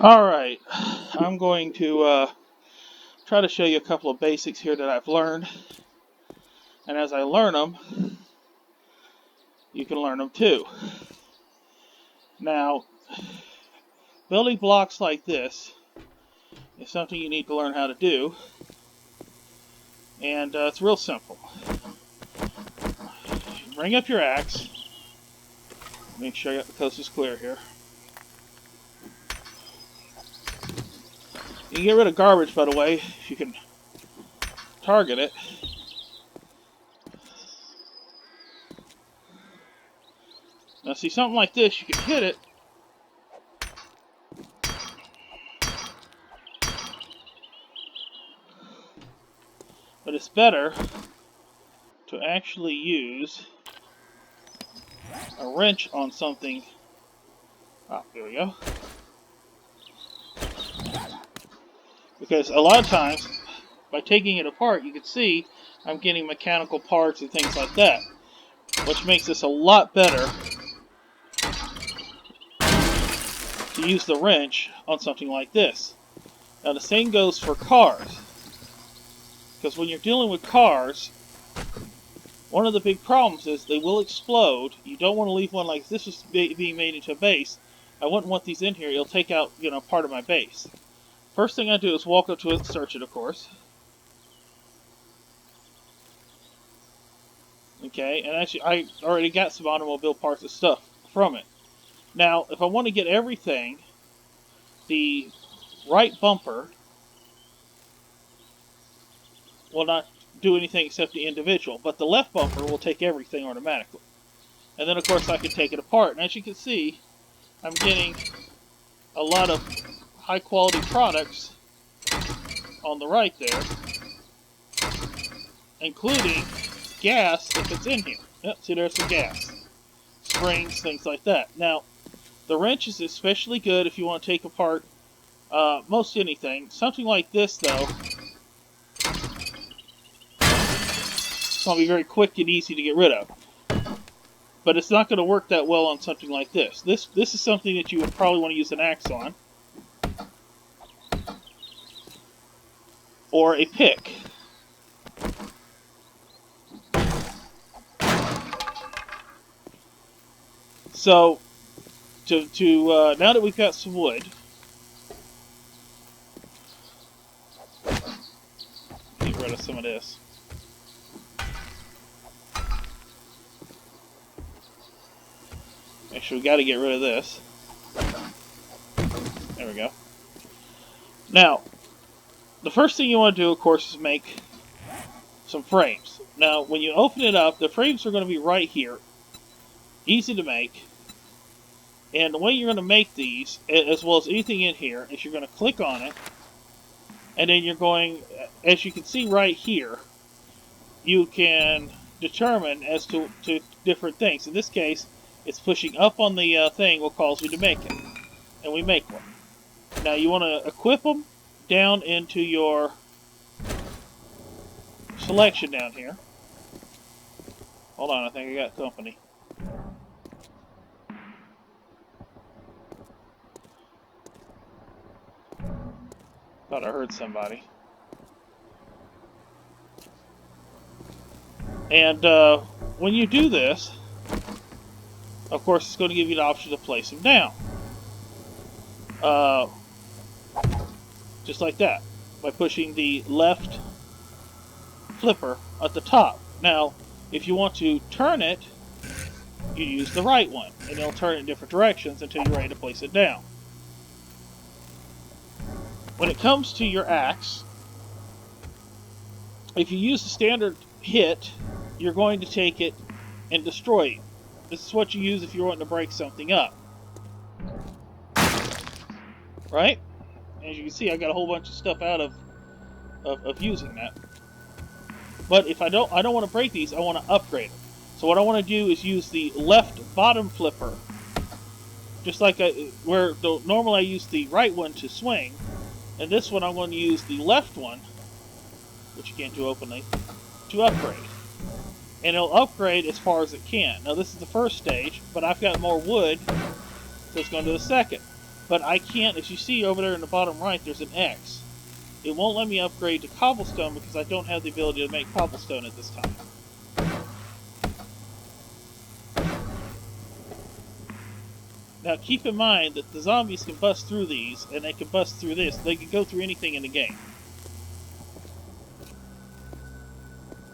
Alright, I'm going to try to show you a couple of basics here that I've learned. And as I learn them, you can learn them too. Now, building blocks like this is something you need to learn how to do. And it's real simple. Bring up your axe. Make sure I got the coast is clear here. You can get rid of garbage, by the way, if you can target it. Now see, something like this, you can hit it, but it's better to actually use a wrench on something. Ah, there we go. Because a lot of times, by taking it apart, you can see I'm getting mechanical parts and things like that, which makes this a lot better to use the wrench on something like this. Now the same goes for cars, because when you're dealing with cars, one of the big problems is they will explode. You don't want to leave one like this is being made into a base. I wouldn't want these in here. It'll take out, part of my base. First thing I do is walk up to it, search it, of course. Okay, and actually I already got some automobile parts and stuff from it. Now, if I want to get everything, the right bumper will not do anything except the individual, but the left bumper will take everything automatically. And then, of course, I can take it apart. And as you can see, I'm getting a lot of high-quality products on the right there, including gas if it's in here. Yep, see, there's some gas. Springs, things like that. Now, the wrench is especially good if you want to take apart most anything. Something like this, though, it's going to be very quick and easy to get rid of. But it's not going to work that well on something like this. This is something that you would probably want to use an axe on. Or a pick. So, now that we've got some wood, get rid of some of this. Actually, we got to get rid of this. There we go. Now, the first thing you want to do, of course, is make some frames. Now, when you open it up, the frames are going to be right here. Easy to make. And the way you're going to make these, as well as anything in here, is you're going to click on it. And then you're going, as you can see right here, you can determine as to different things. In this case, it's pushing up on the thing will cause me to make it. And we make one. Now you want to equip them down into your selection down here. Hold on, I think I got company. Thought I heard somebody. And when you do this, of course, it's going to give you the option to place them down. Just like that, by pushing the left flipper at the top. Now, if you want to turn it, you use the right one, and it'll turn it in different directions until you're ready to place it down. When it comes to your axe, if you use the standard hit, you're going to take it and destroy it. This is what you use if you're wanting to break something up. Right? As you can see, I got a whole bunch of stuff out of using that. But if I don't want to break these, I want to upgrade them. So what I want to do is use the left bottom flipper, just like normally I use the right one to swing, and this one I'm going to use the left one, which you can't do openly, to upgrade. And it'll upgrade as far as it can. Now this is the first stage, but I've got more wood, so it's going to do the second. But I can't, as you see over there in the bottom right, there's an X. It won't let me upgrade to cobblestone because I don't have the ability to make cobblestone at this time. Now keep in mind that the zombies can bust through these, and they can bust through this. They can go through anything in the game.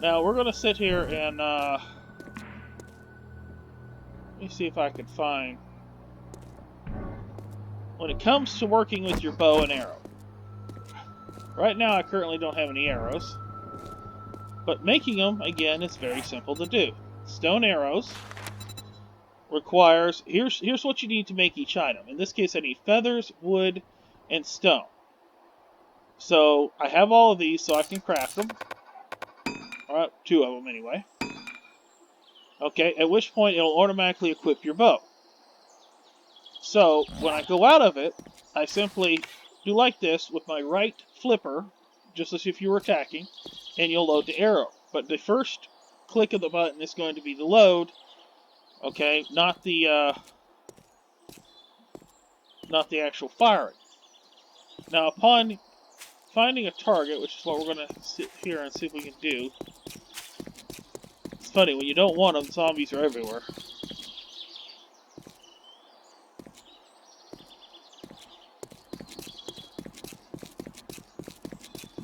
Now we're going to sit here and, let me see if I can find... When it comes to working with your bow and arrow, right now I currently don't have any arrows, but making them, again, is very simple to do. Stone arrows requires, here's what you need to make each item. In this case I need feathers, wood, and stone. So I have all of these so I can craft them. Alright, 2 of them anyway. Okay, at which point it'll automatically equip your bow. So, when I go out of it, I simply do like this with my right flipper, just as if you were attacking, and you'll load the arrow. But the first click of the button is going to be the load, okay, not the actual firing. Now, upon finding a target, which is what we're going to sit here and see if we can do. It's funny, when you don't want them, zombies are everywhere.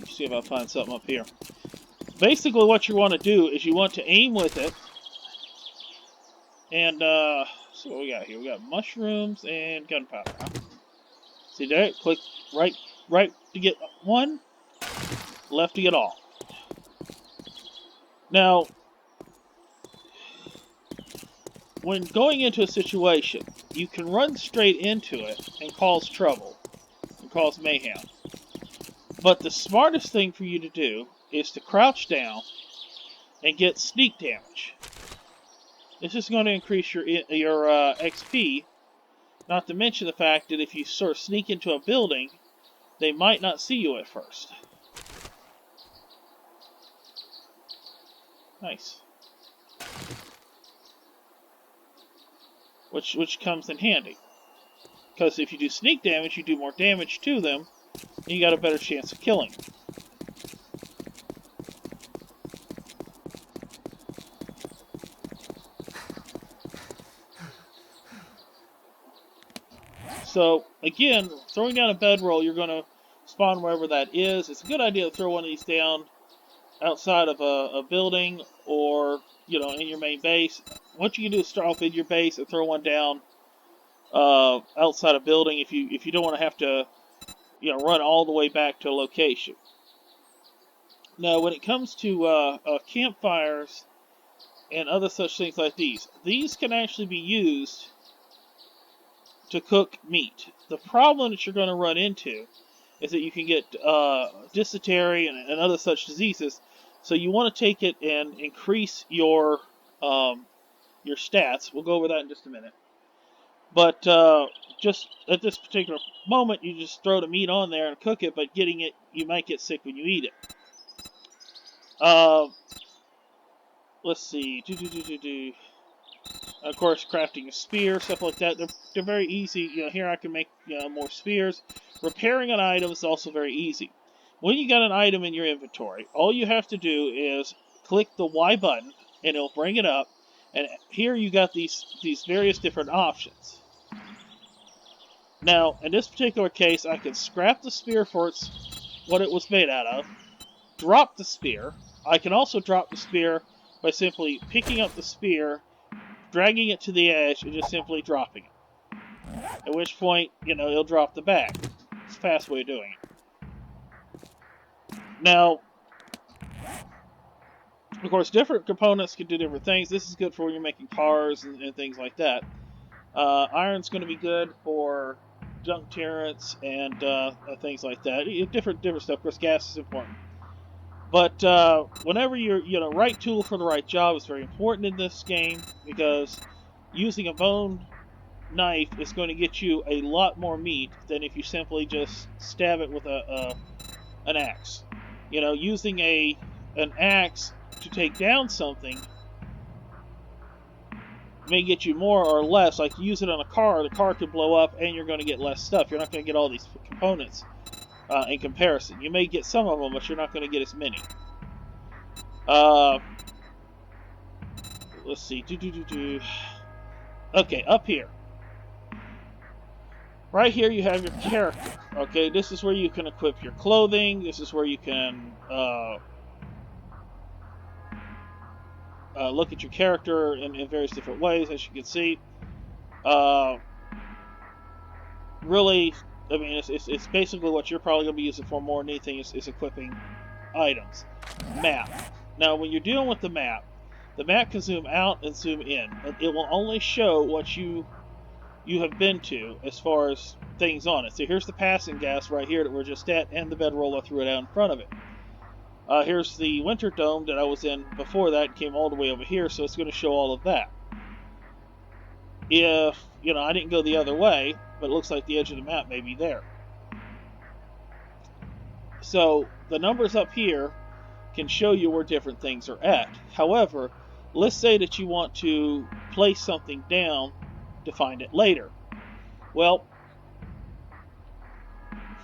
See if I find something up here. Basically what you want to do is you want to aim with it. And, so what we got here? We got mushrooms and gunpowder. Huh? See there? Click right to get one, left to get all. Now, when going into a situation, you can run straight into it and cause trouble, and cause mayhem. But the smartest thing for you to do is to crouch down and get sneak damage. This is going to increase your XP, not to mention the fact that if you sort of sneak into a building, they might not see you at first. Nice. Which comes in handy. Because if you do sneak damage, you do more damage to them, and you got a better chance of killing. So, again, throwing down a bedroll, you're going to spawn wherever that is. It's a good idea to throw one of these down outside of a building or, in your main base. What you can do is start off in your base and throw one down outside a building if you don't want to have to run all the way back to a location. Now, when it comes to campfires and other such things like these can actually be used to cook meat. The problem that you're going to run into is that you can get dysentery and other such diseases. So you want to take it and increase your stats. We'll go over that in just a minute. But just at this particular moment, you just throw the meat on there and cook it, but getting it, you might get sick when you eat it. Let's see. Of course, crafting a spear, stuff like that, they're very easy. Here I can make more spears. Repairing an item is also very easy. When you got an item in your inventory, all you have to do is click the Y button, and it'll bring it up. And here you got these various different options. Now, in this particular case, I can scrap the spear for what it was made out of, drop the spear. I can also drop the spear by simply picking up the spear, dragging it to the edge, and just simply dropping it. At which point, it'll drop the bag. It's a fast way of doing it. Now, of course, different components can do different things. This is good for when you're making cars and things like that. Iron's going to be good for junk turrets and things like that. Different stuff. Of course, gas is important. But whenever you're, right tool for the right job is very important in this game, because using a bone knife is going to get you a lot more meat than if you simply just stab it with an axe. Using an axe to take down something may get you more or less. Like, you use it on a car, the car could blow up, and you're going to get less stuff. You're not going to get all these components in comparison. You may get some of them, but you're not going to get as many. Let's see. Okay, up here. Right here you have your character. Okay, this is where you can equip your clothing. This is where you can look at your character in various different ways, as you can see. Really, I mean, it's basically what you're probably going to be using for more than anything is equipping items. Map. Now, when you're dealing with the map can zoom out and zoom in. And it will only show what you have been to as far as things on it. So here's the passing gas right here that we're just at, and the bedroll I threw it out in front of it. Here's the winter dome that I was in before that, came all the way over here, so it's going to show all of that. If, I didn't go the other way, but it looks like the edge of the map may be there. So the numbers up here can show you where different things are at. However, let's say that you want to place something down to find it later. Well,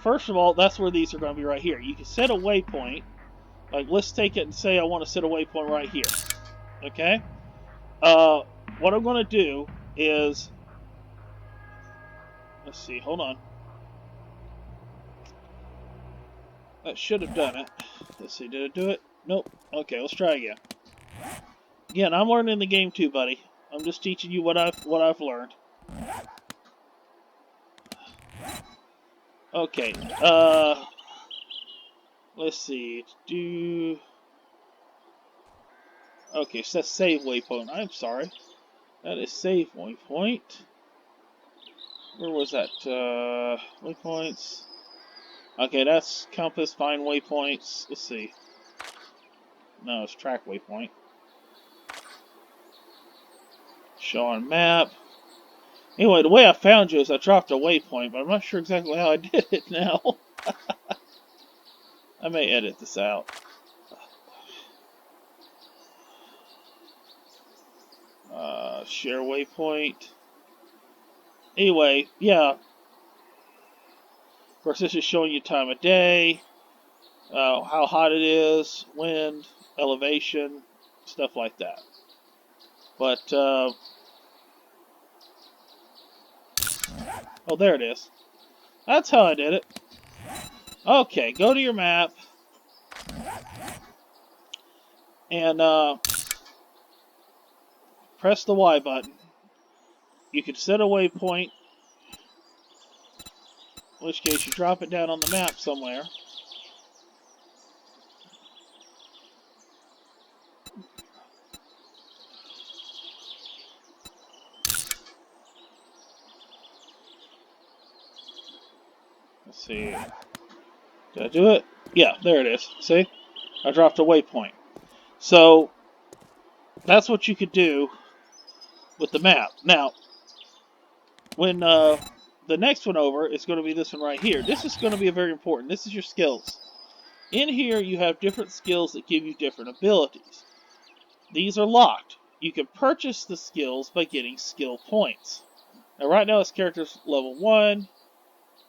first of all, that's where these are going to be right here. You can set a waypoint. Like, let's take it and say I want to set a waypoint right here. Okay? What I'm going to do is... Let's see, hold on. That should have done it. Let's see, did it do it? Nope. Okay, let's try again. Again, I'm learning the game too, buddy. I'm just teaching you what I've learned. Okay, let's see. Okay, so that's save waypoint. I'm sorry. That is save waypoint. Where was that? Waypoints. Okay, that's compass, find waypoints. Let's see. No, it's track waypoint. Show on map. Anyway, the way I found you is I dropped a waypoint, but I'm not sure exactly how I did it now. I may edit this out. Share waypoint. Anyway, yeah. Of course, this is showing you time of day, how hot it is, wind, elevation, stuff like that. But, oh, there it is. That's how I did it. Okay, go to your map. And, press the Y button. You can set a waypoint, in which case you drop it down on the map somewhere. Let's see. Did I do it? Yeah, there it is. See? I dropped a waypoint. So, that's what you could do with the map. Now, when the next one over is going to be this one right here. This is going to be very important. This is your skills. In here, you have different skills that give you different abilities. These are locked. You can purchase the skills by getting skill points. Now, right now, this character's level 1,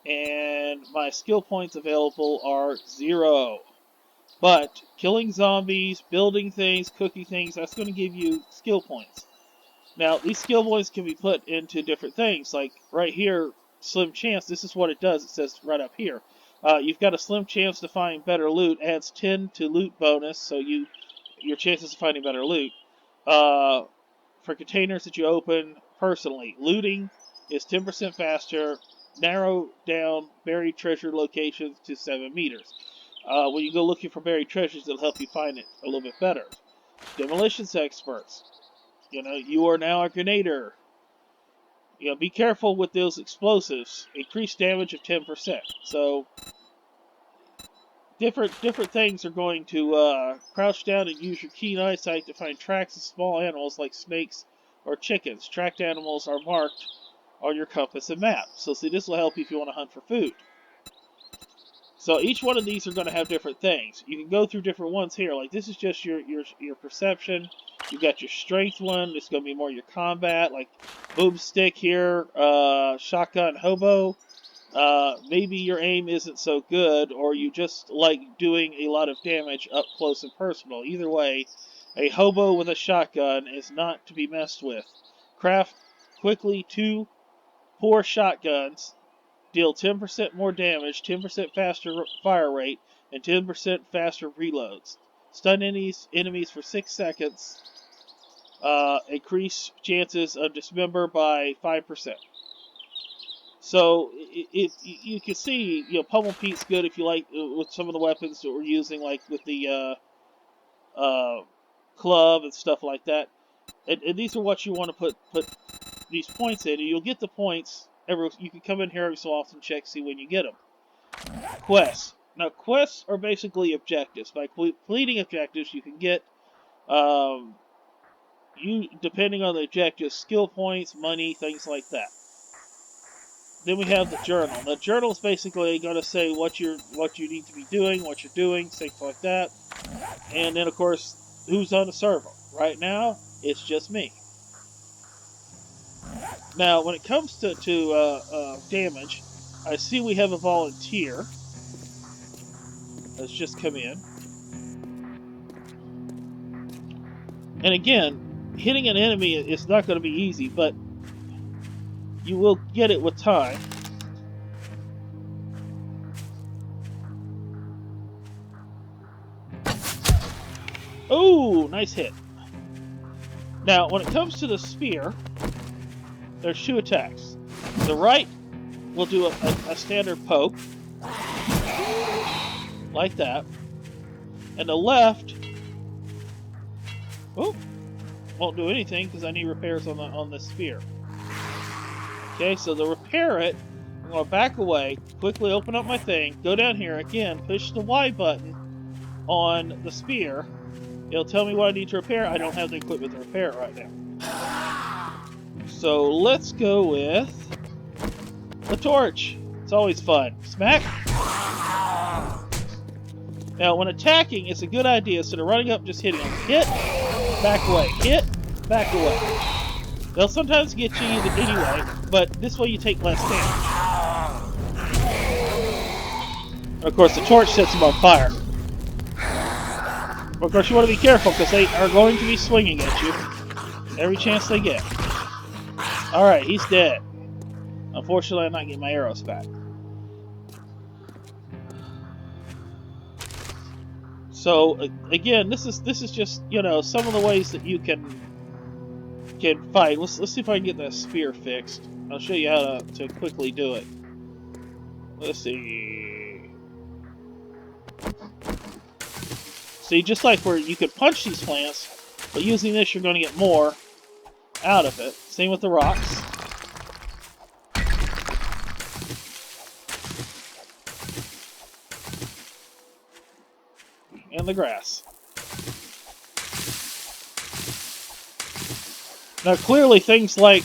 and my skill points available are 0. But killing zombies, building things, cooking things, that's going to give you skill points. Now, these skill points can be put into different things. Like, right here, slim chance, this is what it does. It says right up here. You've got a slim chance to find better loot. Adds 10 to loot bonus, so your chances of finding better loot. For containers that you open personally. Looting is 10% faster. Narrow down buried treasure locations to 7 meters. When you go looking for buried treasures, it'll help you find it a little bit better. Demolitions experts. You are now a grenader. Be careful with those explosives. Increased damage of 10%. So, different things are going to crouch down and use your keen eyesight to find tracks of small animals like snakes or chickens. Tracked animals are marked on your compass and map. So, see, this will help you if you want to hunt for food. So each one of these are going to have different things. You can go through different ones here. Like, this is just your perception. You got your strength one. It's going to be more your combat, like boomstick here, shotgun, hobo. Maybe your aim isn't so good, or you just like doing a lot of damage up close and personal. Either way, a hobo with a shotgun is not to be messed with. Craft quickly 2 poor shotguns, deal 10% more damage, 10% faster fire rate, and 10% faster reloads. Stun enemies for 6 seconds. Increase chances of dismember by 5%. So you can see, Pummel Pete's good if you like with some of the weapons that we're using, like with the club and stuff like that. And these are what you want to put these points in, and you'll get the points. You can come in here every so often, check, see when you get them. Quests. Now, quests are basically objectives. By completing objectives, you can get, depending on the objectives, skill points, money, things like that. Then we have the journal. The journal is basically going to say what you need to be doing, what you're doing, things like that. And then, of course, who's on the server. Right now, it's just me. Now, when it comes to damage, I see we have a volunteer that's just come in. And again, hitting an enemy is not going to be easy, but you will get it with time. Oh, nice hit. Now, when it comes to the spear, there's 2 attacks. The right will do a standard poke, like that. And the left, won't do anything because I need repairs on the spear. Okay, so to repair it, I'm going to back away, quickly open up my thing, go down here again, push the Y button on the spear. It'll tell me what I need to repair. I don't have the equipment to repair it right now. So let's go with the torch. It's always fun. Smack. Now, when attacking, it's a good idea, instead of running up, just hitting them. Hit, back away. Hit, back away. They'll sometimes get you anyway, but this way you take less damage. And of course, the torch sets them on fire. But of course, you want to be careful, because they are going to be swinging at you every chance they get. Alright, he's dead. Unfortunately, I'm not getting my arrows back. So again, this is just, some of the ways that you can fight. Let's see if I can get that spear fixed. I'll show you how to quickly do it. Let's see. See, just like where you could punch these plants, but using this you're going to get more out of it. Same with the rocks. And the grass. Now clearly things like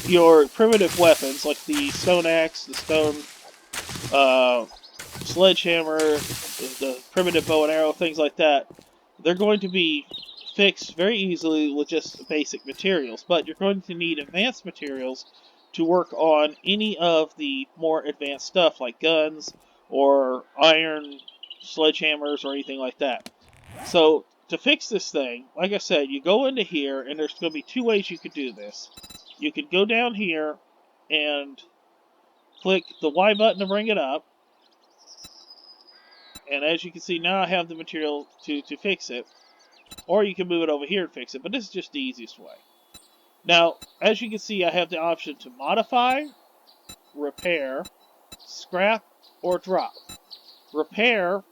your primitive weapons, like the stone axe, the stone sledgehammer, the primitive bow and arrow, things like that, they're going to be fixed very easily with just basic materials. But you're going to need advanced materials to work on any of the more advanced stuff, like guns or iron sledgehammers or anything like that. So to fix this thing, like I said, you go into here, and there's going to be 2 ways you could do this. You could go down here and click the Y button to bring it up, and as you can see, now I have the material to fix it. Or you can move it over here and fix it, but this is just the easiest way. Now, as you can see, I have the option to modify, repair, scrap, or drop. Repair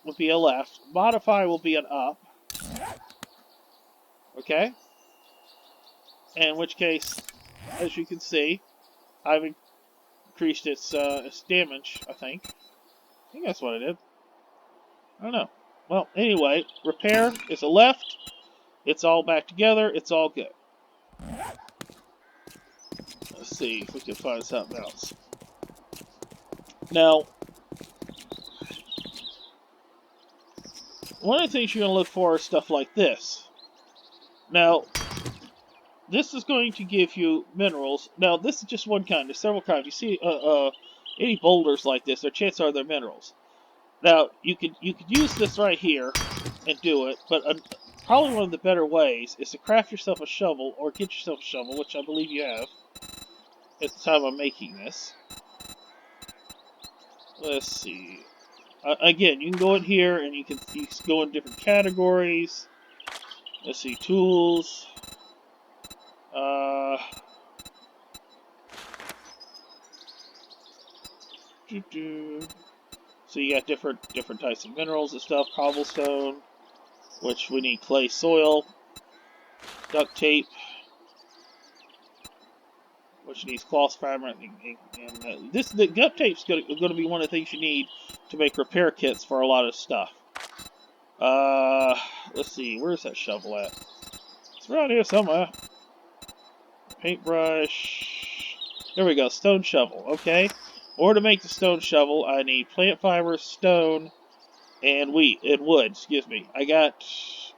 will be a left. Modify will be an up. Okay? In which case, as you can see, I've increased its damage, I think. I think that's what I did. I don't know. Well, anyway, repair is a left. It's all back together. It's all good. Let's see if we can find something else. Now, one of the things you're going to look for is stuff like this. Now, this is going to give you minerals. Now, this is just one kind. There's several kinds. You see any boulders like this, their chances are they're minerals. Now, you could use this right here and do it, but probably one of the better ways is to craft yourself a shovel or get yourself a shovel, which I believe you have at the time I'm making this. Let's see. Again, you can go in here and you can go in different categories. Let's see, tools. So you got different types of minerals and stuff. Cobblestone, which we need clay soil. Duct tape, which needs cloth fabric, and the duct tape's going to be one of the things you need to make repair kits for a lot of stuff. Let's see, where's that shovel at? It's around here somewhere. Paintbrush. There we go, stone shovel. Okay. Or to make the stone shovel, I need plant fibers, stone, and wood. Excuse me. I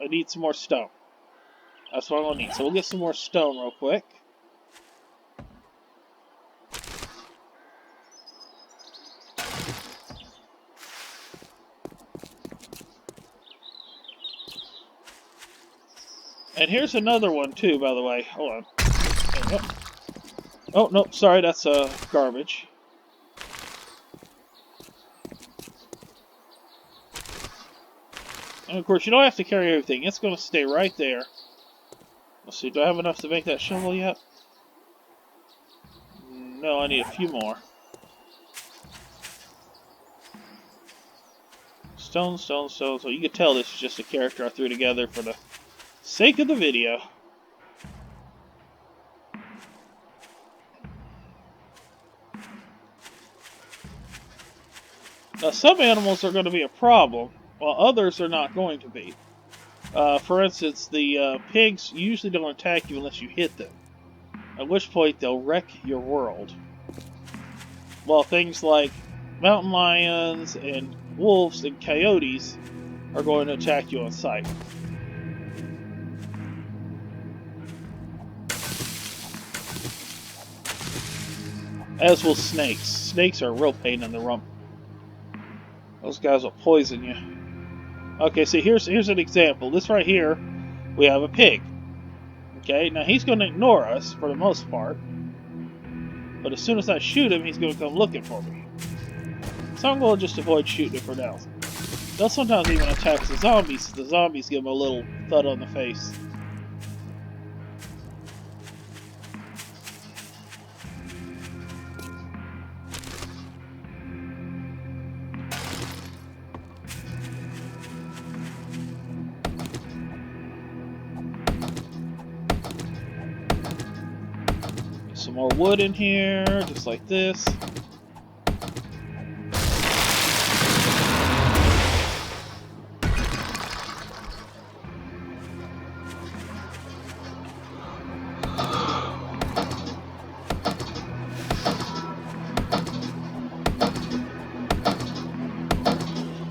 need some more stone. That's what I'm gonna need. So we'll get some more stone real quick. And here's another one too, by the way. Hold on. Oh no, sorry, that's garbage. And of course, you don't have to carry everything. It's going to stay right there. Let's see, do I have enough to make that shovel yet? No, I need a few more. Stone, stone, stone. So you can tell this is just a character I threw together for the sake of the video. Now, some animals are going to be a problem, while others are not going to be. For instance, the pigs usually don't attack you unless you hit them, at which point they'll wreck your world. While things like mountain lions and wolves and coyotes are going to attack you on sight. As will snakes. Snakes are a real pain in the rump. Those guys will poison you. Okay, so here's an example. This right here, we have a pig. Okay, now he's going to ignore us for the most part. But as soon as I shoot him, he's going to come looking for me. So I'm going to just avoid shooting him for now. They'll sometimes even attack the zombies. The zombies give him a little thud on the face. Some more wood in here, just like this.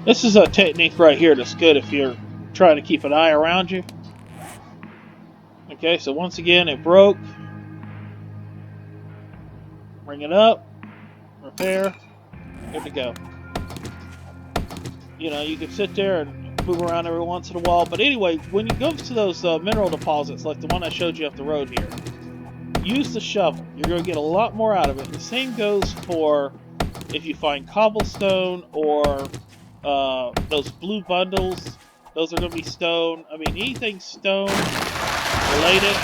This is a technique right here that's good if you're trying to keep an eye around you. Okay, so once again, it broke. Bring it up. Repair. Good to go. You know, you can sit there and move around every once in a while. But anyway, when you go to those mineral deposits, like the one I showed you up the road here, use the shovel. You're going to get a lot more out of it. The same goes for if you find cobblestone or those blue bundles. Those are going to be stone. I mean, anything stone related,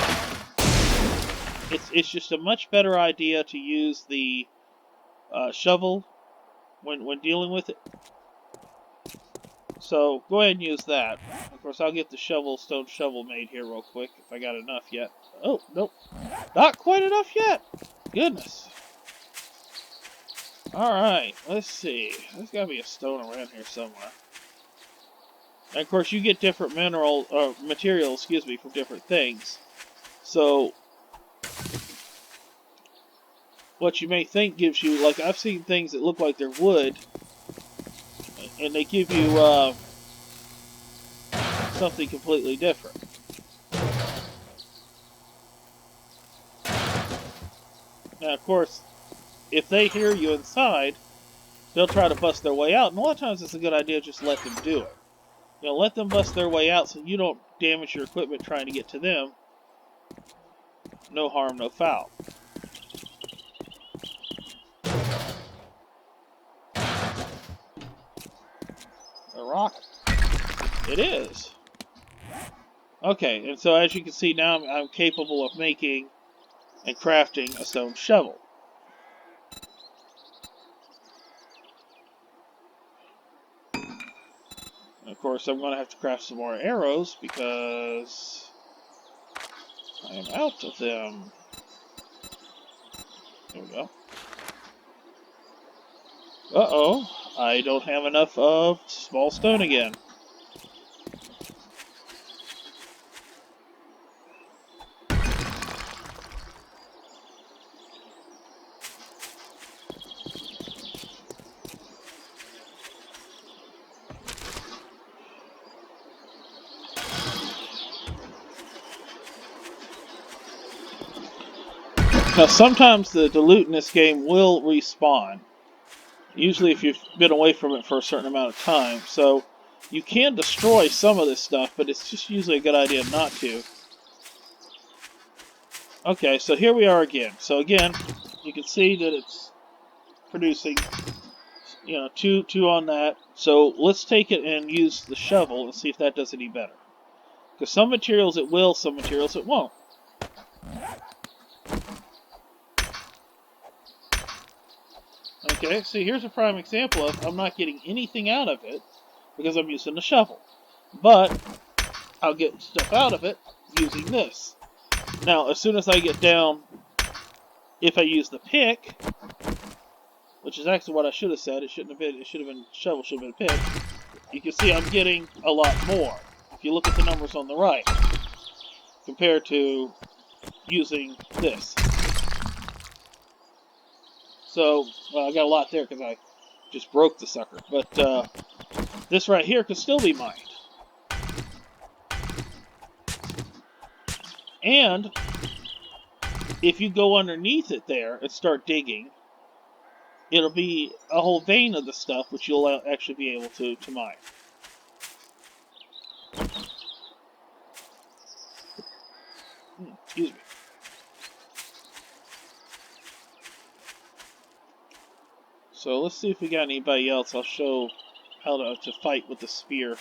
it's just a much better idea to use the shovel when dealing with it. So go ahead and use that. Of course, I'll get the stone shovel made here real quick if I got enough yet. Oh, nope. Not quite enough yet. Goodness. Alright, let's see. There's got to be a stone around here somewhere. And of course, you get different materials, from different things. So, what you may think gives you, like I've seen things that look like they're wood, and they give you something completely different. Now, of course, if they hear you inside, they'll try to bust their way out. And a lot of times it's a good idea to just let them do it. Let them bust their way out so you don't damage your equipment trying to get to them. No harm, no foul. A rocket. It is. Okay, and so as you can see now, I'm capable of making and crafting a stone shovel. And of course, I'm going to have to craft some more arrows because I am out of them. There we go. Uh-oh, I don't have enough of small stone again. Now, sometimes the loot in this game will respawn. Usually if you've been away from it for a certain amount of time. So, you can destroy some of this stuff, but it's just usually a good idea not to. Okay, so here we are again. So again, you can see that it's producing, two on that. So let's take it and use the shovel and see if that does any better. Because some materials it will, some materials it won't. Okay, so here's a prime example of I'm not getting anything out of it because I'm using the shovel. But I'll get stuff out of it using this. Now, as soon as I get down, if I use the pick, which is actually what I should have said, it should have been shovel, should have been pick, you can see I'm getting a lot more. If you look at the numbers on the right, compared to using this. So, well, I got a lot there because I just broke the sucker. But this right here could still be mined. And if you go underneath it there and start digging, it'll be a whole vein of the stuff which you'll actually be able to mine. Excuse me. So let's see if we got anybody else. I'll show how to fight with the spear.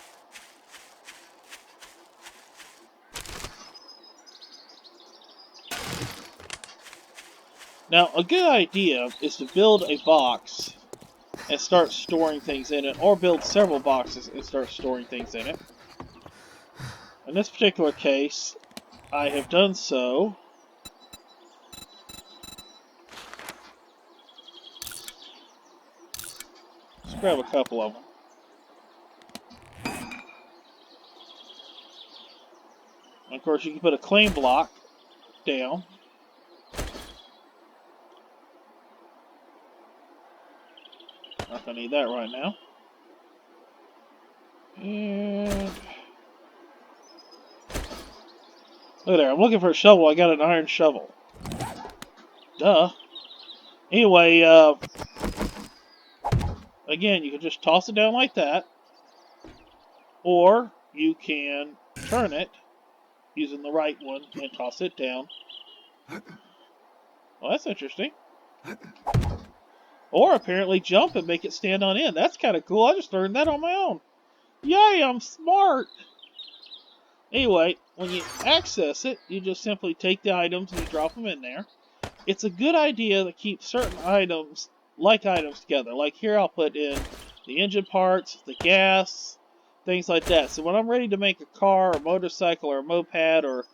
Now, a good idea is to build a box and start storing things in it, or build several boxes and start storing things in it. In this particular case, I have done so. Let's grab a couple of them. And of course, you can put a claim block down. Not going to need that right now. And look there, I'm looking for a shovel. I got an iron shovel. Duh. Anyway, again, you can just toss it down like that. Or you can turn it using the right one and toss it down. Well, that's interesting. Or apparently jump and make it stand on end. That's kind of cool. I just learned that on my own. Yay, I'm smart! Anyway, when you access it, you just simply take the items and you drop them in there. It's a good idea to keep certain items, like items together. Like here I'll put in the engine parts, the gas, things like that. So when I'm ready to make a car or motorcycle or a moped or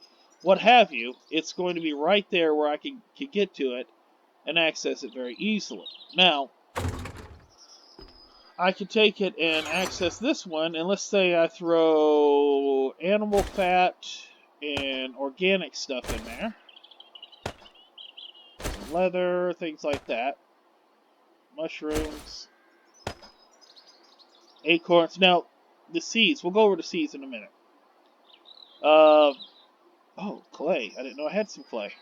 what have you, it's going to be right there where I can get to it and access it very easily. Now, I could take it and access this one, and let's say I throw animal fat and organic stuff in there. Some leather, things like that. Mushrooms. Acorns. Now, the seeds. We'll go over the seeds in a minute. Oh, clay. I didn't know I had some clay.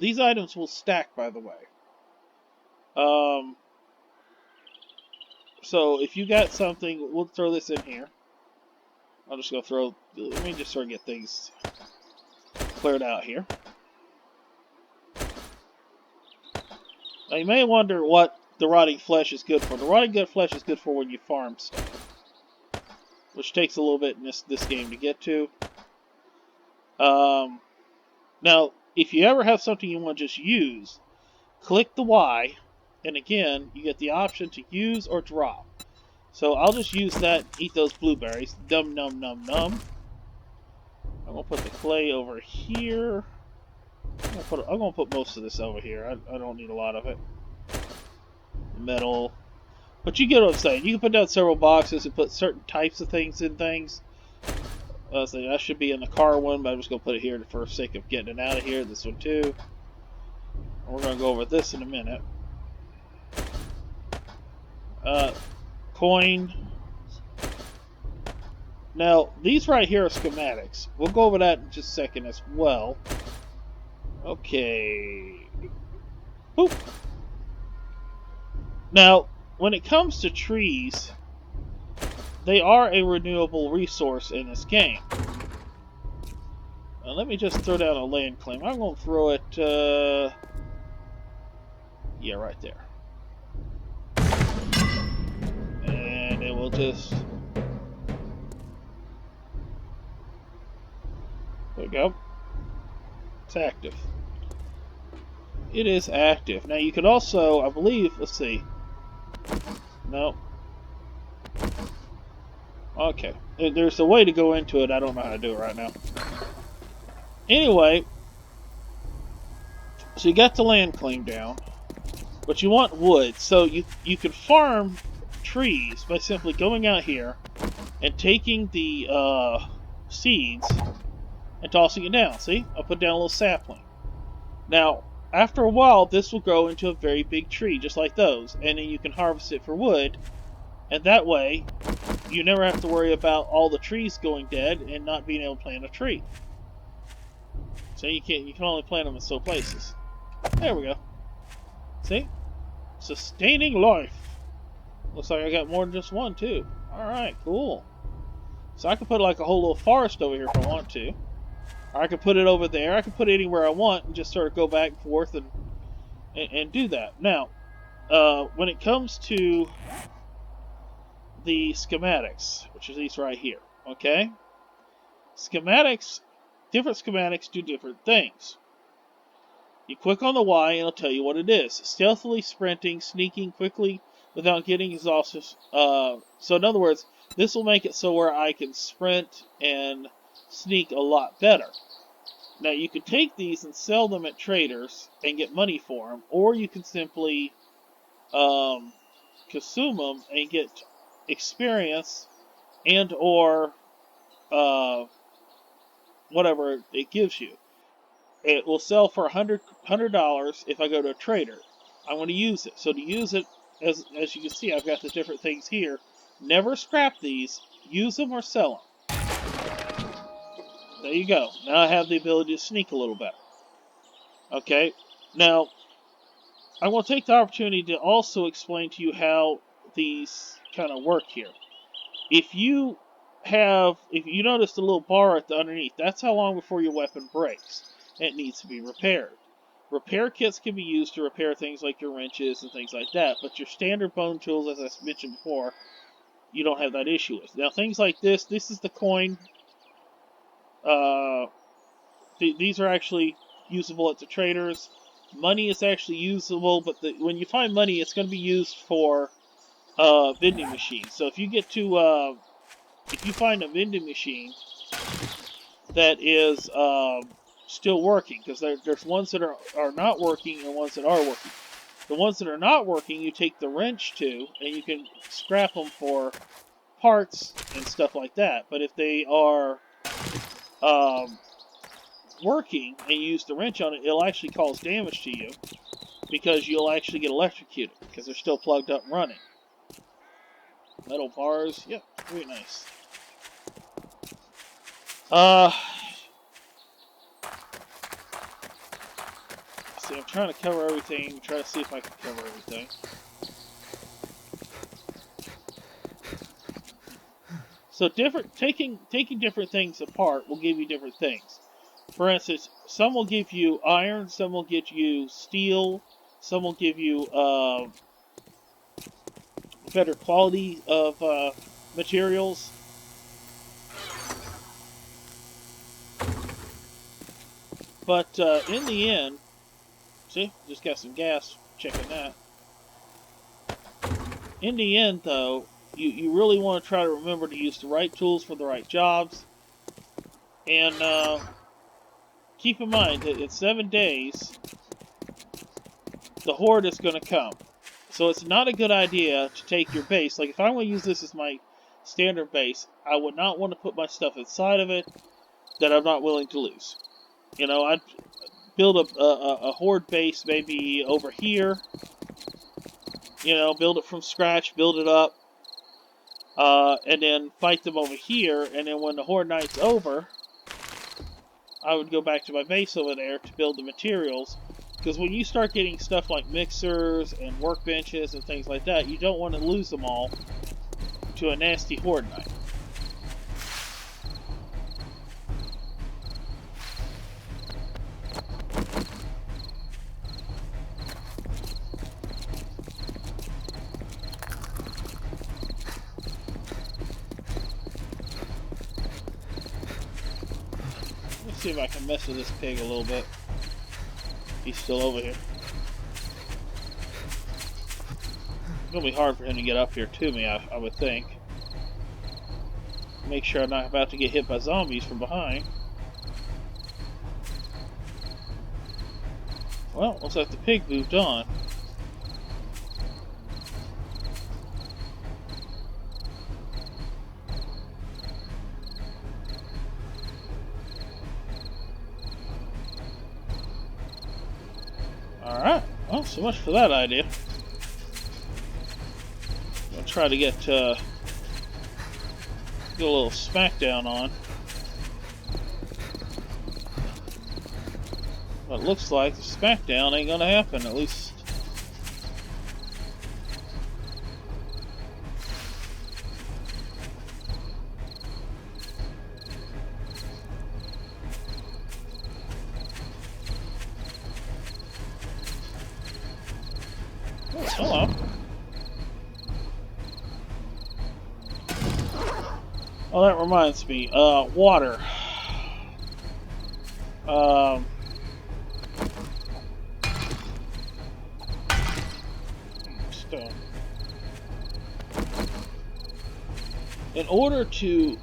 these items will stack, by the way. So if you got something, we'll throw this in here. I'll just go throw. Let me just sort of get things cleared out here. Now you may wonder what the rotting flesh is good for. The rotting gut flesh is good for when you farm stuff, which takes a little bit in this game to get to. Now, if you ever have something you want to just use, click the Y, and again, you get the option to use or drop. So I'll just use that, eat those blueberries. Num num num num. I'm gonna put the clay over here. I'm gonna put most of this over here. I don't need a lot of it. Metal. But you get what I'm saying. You can put down several boxes and put certain types of things in things. So that should be in the car one, but I'm just going to put it here for the sake of getting it out of here. This one too. And we're going to go over this in a minute. Coin. Now, these right here are schematics. We'll go over that in just a second as well. Okay. Boop. Now, when it comes to trees, they are a renewable resource in this game. Now, let me just throw down a land claim. I'm going to throw it, yeah, right there. And it will just... There we go. It's active. It is active. Now, you could also, I believe, let's see. No. Okay. There's a way to go into it. I don't know how to do it right now. Anyway, so you got the land claim down, but you want wood. So you can farm trees by simply going out here and taking the seeds and tossing it down. See? I'll put down a little sapling. Now, after a while, this will grow into a very big tree, just like those, and then you can harvest it for wood, and that way, you never have to worry about all the trees going dead and not being able to plant a tree. So you can only plant them in some places. There we go. See? Sustaining life. Looks like I got more than just one, too. Alright, cool. So I can put like a whole little forest over here if I want to. Or I could put it over there. I could put it anywhere I want and just sort of go back and forth and do that. Now, when it comes to the schematics, which is these right here, okay? Schematics, different schematics do different things. You click on the Y and it'll tell you what it is. Stealthily sprinting, sneaking quickly without getting exhausted. So in other words, this will make it so where I can sprint and sneak a lot better. Now you can take these and sell them at traders and get money for them, or you can simply consume them and get experience and or whatever it gives you. It will sell for $100 if I go to a trader. I want to use it. So to use it, as you can see, I've got the different things here. Never scrap these. Use them or sell them. There you go. Now I have the ability to sneak a little better. Okay. Now, I want to take the opportunity to also explain to you how these kind of work here. If you notice the little bar at the underneath, that's how long before your weapon breaks. And it needs to be repaired. Repair kits can be used to repair things like your wrenches and things like that, but your standard bone tools, as I mentioned before, you don't have that issue with. Now, things like this is the coin. These are actually usable at the traders. Money is actually usable, but when you find money, it's going to be used for vending machines. So if you get to, if you find a vending machine that is still working, because there's ones that are not working and ones that are working. The ones that are not working, you take the wrench to, and you can scrap them for parts and stuff like that. But if they are working and you use the wrench on it, it'll actually cause damage to you because you'll actually get electrocuted because they're still plugged up and running. Metal bars, yep, very nice. see, I'm trying to cover everything, try to see if I can cover everything. So taking different things apart will give you different things. For instance, some will give you iron, some will give you steel, some will give you better quality of materials. But in the end, see, just got some gas checking that. In the end, though, you really want to try to remember to use the right tools for the right jobs. And keep in mind that in 7 days, the horde is going to come. So it's not a good idea to take your base. Like, if I'm going to use this as my standard base, I would not want to put my stuff inside of it that I'm not willing to lose. You know, I'd build a horde base maybe over here. You know, build it from scratch, build it up. And then fight them over here. And then when the horde night's over, I would go back to my base over there to build the materials. Because when you start getting stuff like mixers and workbenches and things like that, you don't want to lose them all to a nasty horde night. Let's see if I can mess with this pig a little bit. He's still over here. It's going to be hard for him to get up here to me, I would think. Make sure I'm not about to get hit by zombies from behind. Well, looks like the pig moved on. Alright, well, so much for that idea. I'll try to get a little smackdown on. But it looks like the smackdown ain't gonna happen, at least. Oh, hello. Oh, that reminds me. Water. Stone. In order to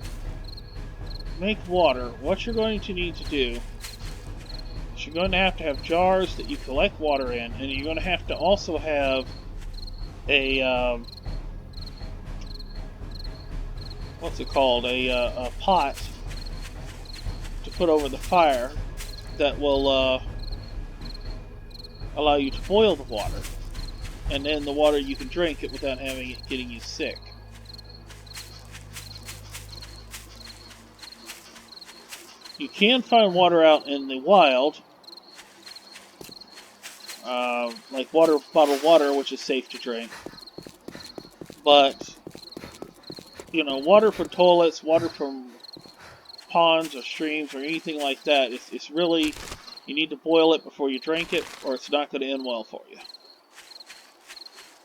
make water, what you're going to need to do is you're going to have jars that you collect water in, and you're going to have to also have a what's it called? A pot to put over the fire that will allow you to boil the water, and then the water you can drink it without having it getting you sick. You can find water out in the wild, like bottled water, which is safe to drink. But, you know, water from toilets, water from ponds or streams or anything like that, it's really, you need to boil it before you drink it, or it's not going to end well for you.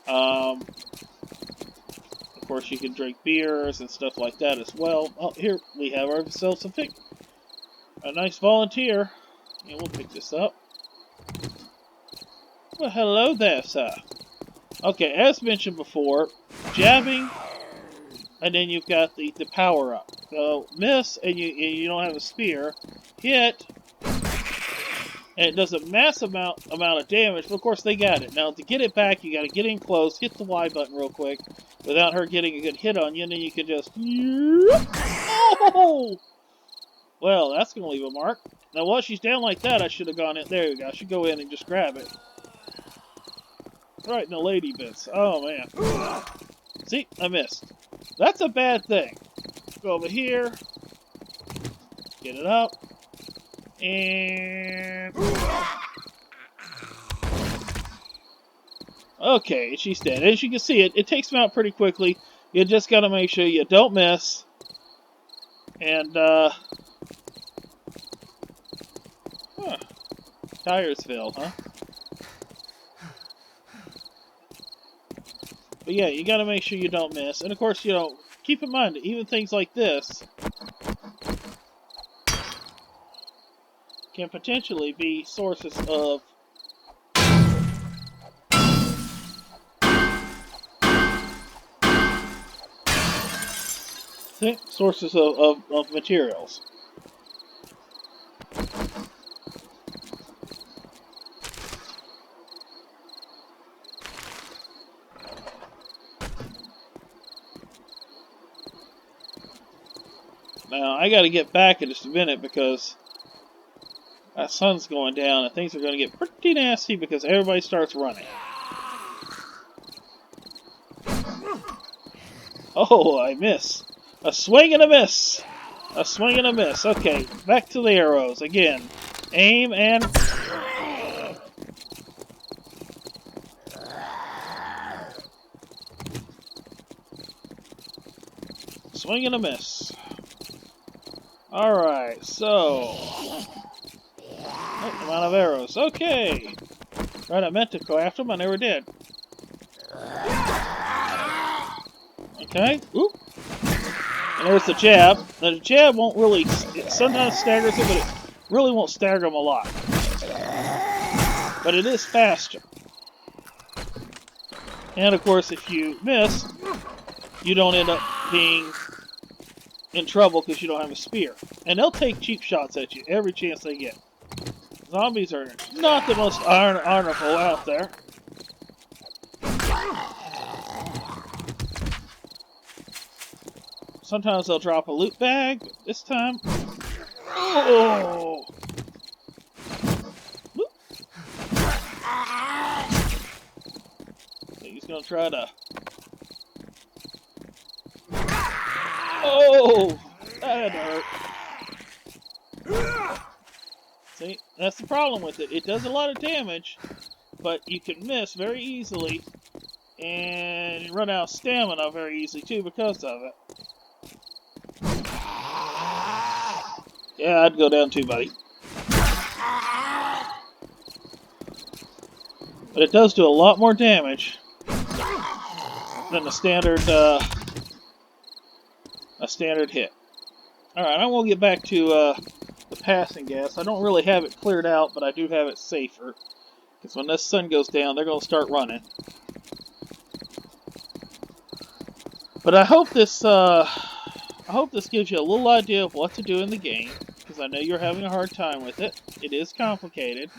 Of course, you can drink beers and stuff like that as well. Oh, here we have ourselves a nice volunteer. Yeah, we'll pick this up. Well, hello there, sir. Okay, as mentioned before, jabbing, and then you've got the power up. So miss, and you don't have a spear. Hit, and it does a massive amount of damage. But of course, they got it. Now to get it back, you got to get in close, hit the Y button real quick, without her getting a good hit on you, and then you can just. Oh! Well, that's gonna leave a mark. Now, while she's down like that, I should have gone in. There you go. I should go in and just grab it. Right in the lady bits. Oh, man. See? I missed. That's a bad thing. Go over here. Get it up. And... Okay, she's dead. As you can see, it takes them out pretty quickly. You just gotta make sure you don't miss. And, huh. Tiresville, huh? But yeah, you gotta make sure you don't miss. And of course, you know, keep in mind, even things like this can potentially be sources of materials. Now, I gotta get back in just a minute because that sun's going down and things are gonna get pretty nasty because everybody starts running. Oh, I miss. A swing and a miss. A swing and a miss. Okay, back to the arrows again. Aim and... swing and a miss. Alright, so... I'm out of arrows. Okay! Right, I meant to craft them, I never did. Okay, oop. And there's the jab. Now the jab won't really... it sometimes staggers it, but it really won't stagger them a lot. But it is faster. And of course, if you miss, you don't end up being in trouble because you don't have a spear. And they'll take cheap shots at you every chance they get. Zombies are not the most honorable out there. Sometimes they'll drop a loot bag, but this time... oh! He's gonna try to... oh! That hurt. See, that's the problem with it. It does a lot of damage, but you can miss very easily, and you run out of stamina very easily too because of it. Yeah, I'd go down too, buddy. But it does do a lot more damage than a standard hit. Alright, I will get back to the passing gas. I don't really have it cleared out, but I do have it safer. Because when this sun goes down, they're going to start running. But I hope this gives you a little idea of what to do in the game. Because I know you're having a hard time with it. It is complicated.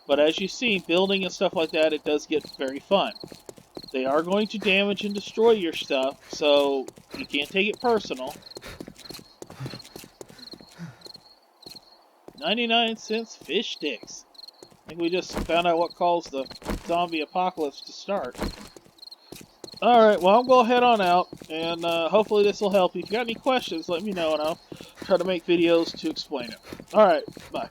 But as you see, building and stuff like that, it does get very fun. They are going to damage and destroy your stuff, so you can't take it personal. 99-cent fish sticks. I think we just found out what caused the zombie apocalypse to start. Alright, well, I'll go ahead on out, and hopefully this will help you. If you got any questions, let me know, and I'll try to make videos to explain it. Alright, bye.